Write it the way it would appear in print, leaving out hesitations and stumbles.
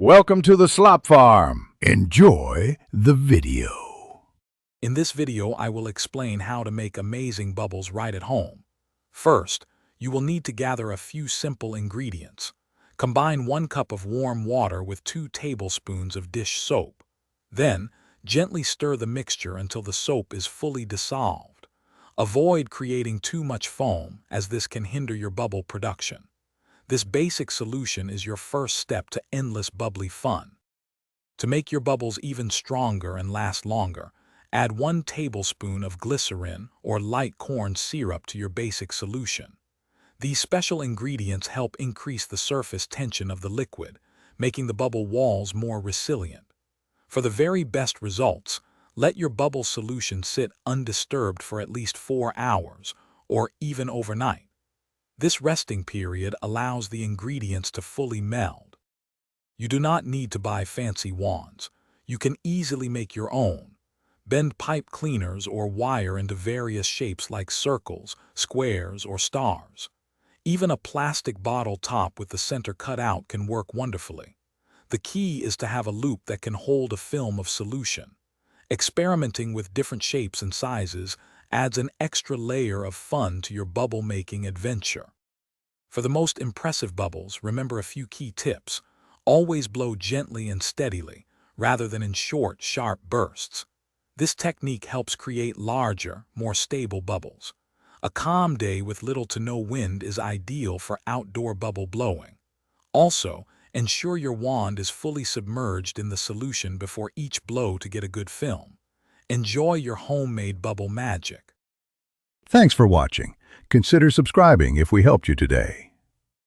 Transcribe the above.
Welcome to the Slop Farm. Enjoy the video. In this video, I will explain how to make amazing bubbles right at home. First, you will need to gather a few simple ingredients. Combine 1 cup of warm water with 2 tablespoons of dish soap. Then, gently stir the mixture until the soap is fully dissolved. Avoid creating too much foam, as this can hinder your bubble production. This basic solution is your first step to endless bubbly fun. To make your bubbles even stronger and last longer, add 1 tablespoon of glycerin or light corn syrup to your basic solution. These special ingredients help increase the surface tension of the liquid, making the bubble walls more resilient. For the very best results, let your bubble solution sit undisturbed for at least 4 hours, or even overnight. This resting period allows the ingredients to fully meld. You do not need to buy fancy wands. You can easily make your own. Bend pipe cleaners or wire into various shapes like circles, squares, or stars. Even a plastic bottle top with the center cut out can work wonderfully. The key is to have a loop that can hold a film of solution. Experimenting with different shapes and sizes adds an extra layer of fun to your bubble-making adventure. For the most impressive bubbles, remember a few key tips. Always blow gently and steadily, rather than in short, sharp bursts. This technique helps create larger, more stable bubbles. A calm day with little to no wind is ideal for outdoor bubble blowing. Also, ensure your wand is fully submerged in the solution before each blow to get a good film. Enjoy your homemade bubble magic. Thanks for watching. Consider subscribing if we helped you today.